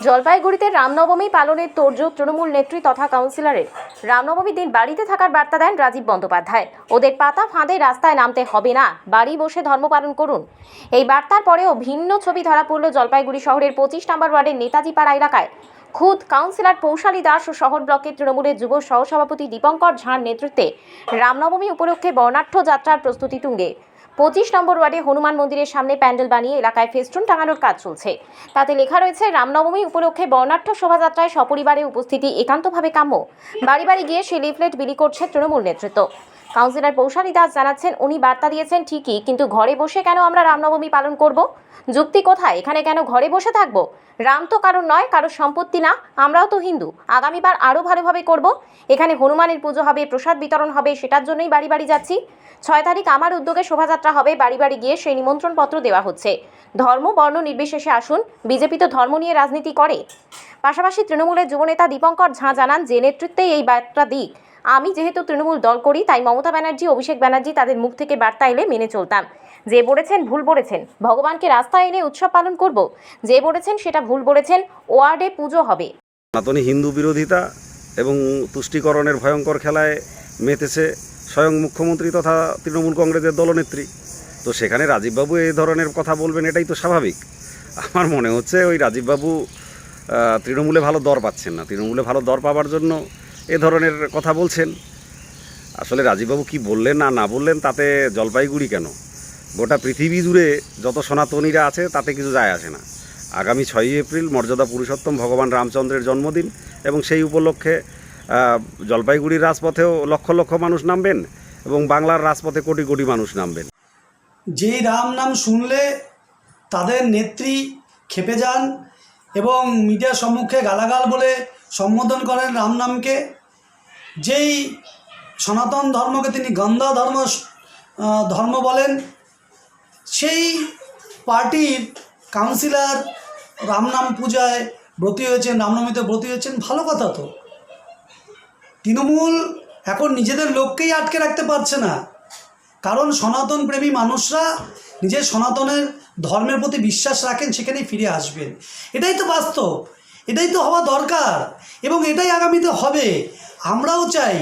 জলপাইগুড়িতে রামনবমী পালনের তোড়জোড় তৃণমূল নেত্রী তথা কাউন্সিলরের। রামনবমীর দিন বাড়িতে থাকার বার্তা দেন রাজীব বন্দ্যোপাধ্যায়। ওদের পাতা ফাঁদে রাস্তায় নামতে হবে না, বাড়ি বসে ধর্ম পালন করুন। এই বার্তার পরেও ভিন্ন ছবি ধরা পড়ল জলপাইগুড়ি শহরের 25 নম্বর ওয়ার্ডের নেতাজি পাড়া এলাকায়। খুদ কাউন্সিলর পৌশালী দাস ও শহর ব্লকের তৃণমূলের যুব সহসভাপতি দীপঙ্কর ঝাঁর নেতৃত্বে রামনবমী উপলক্ষে বর্ণাঢ্য যাত্রার প্রস্তুতি তুঙ্গে। 25 নম্বর ওয়ার্ডে হনুমান মন্দিরের সামনে প্যান্ডেল বানিয়ে এলাকায় ফেস্টুন টাঙানোর কাজ চলছে। তাতে লেখা রয়েছে, রামনবমী উপলক্ষে বর্ণাঢ্য শোভাযাত্রায় সপরিবারে উপস্থিতি একান্তভাবে কাম্য। বাড়ি বাড়ি গিয়ে সেই লিফলেট বিলি করছে তৃণমূল নেতৃত্ব। কাউন্সিলর পৌশালী দাস জানাচ্ছেন, উনি বার্তা দিয়েছেন ঠিকই, কিন্তু ঘরে বসে কেন আমরা রামনবমী পালন করব? যুক্তি কোথায়? এখানে কেন ঘরে বসে থাকবো? রাম তো কারোর নয়, কারোর সম্পত্তি না। আমরাও তো হিন্দু। আগামীবার আরও ভালোভাবে করব। এখানে হনুমানের পুজো হবে, প্রসাদ বিতরণ হবে, সেটার জন্যই বাড়ি বাড়ি যাচ্ছি। 6 তারিখ আমার উদ্যোগে শোভাযাত্রা হবে, বাড়ি বাড়ি গিয়ে সেই নিমন্ত্রণপত্র দেওয়া হচ্ছে। ধর্ম বর্ণ নির্বিশেষে আসুন, বিজেপি তো ধর্ম নিয়ে রাজনীতি করে। পাশাপাশি তৃণমূলের যুবনেতা দীপঙ্কর ঝাঁ জানান যে নেতৃত্বে এই বার্তা দিক। আমি যেহেতু তৃণমূল দল করি, তাই মমতা ব্যানার্জি, অভিষেক ব্যানার্জি তাদের মুখ থেকে বার্তা এলে মেনে চলতাম। যে বলেছেন ভুল বলেছেন, ভগবানকে রাস্তায় এনে উৎসব পালন করব। যে বলেছেন সেটা ভুল বলেছেন, ওয়ার্ডে পুজো হবে। সনাতনী হিন্দু বিরোধিতা এবং তুষ্টিকরণের ভয়ঙ্কর খেলায় মেতেছে স্বয়ং মুখ্যমন্ত্রী তথা তৃণমূল কংগ্রেসের দলনেত্রী। তো সেখানে রাজীববাবু এই ধরনের কথা বলবেন, এটাই তো স্বাভাবিক। আমার মনে হচ্ছে ওই রাজীববাবু তৃণমূলে ভালো দর পাচ্ছেন না, তৃণমূলে ভালো দর পাওয়ার জন্য এ ধরনের কথা বলছেন। আসলে রাজীববাবু কি বললেন না বললেন তাতে জলপাইগুড়ি কেন, গোটা পৃথিবী জুড়ে যত সনাতনীরা আছে তাতে কিছু যায় আসে না। আগামী 6ই এপ্রিল মর্যাদা পুরুষোত্তম ভগবান রামচন্দ্রের জন্মদিন, এবং সেই উপলক্ষে জলপাইগুড়ির রাজপথেও লক্ষ লক্ষ মানুষ নামবেন এবং বাংলার রাজপথে কোটি কোটি মানুষ নামবেন। যেই রাম নাম শুনলে তাদের নেত্রী ক্ষেপে যান এবং মিডিয়ার সম্মুখে গালাগাল বলে সম্বোধন করেন রাম নামকে। যেই সনাতন ধর্মকে তিনি গন্ধা ধর্ম বলেন, সেই পার্টির কাউন্সিলর রামনাম পূজায় ব্রতী হয়েছেন, রামনবমীতে ব্রতী হয়েছেন, ভালো কথা তো। তৃণমূল এখন নিজেদের লোককেই আটকে রাখতে পারছে না, কারণ সনাতন প্রেমী মানুষরা নিজের সনাতনের ধর্মের প্রতি বিশ্বাস রাখেন, সেখানেই ফিরে আসবেন। এটাই তো বাস্তব, এটাই তো হওয়া দরকার এবং এটাই আগামীতে হবে। আমরাও চাই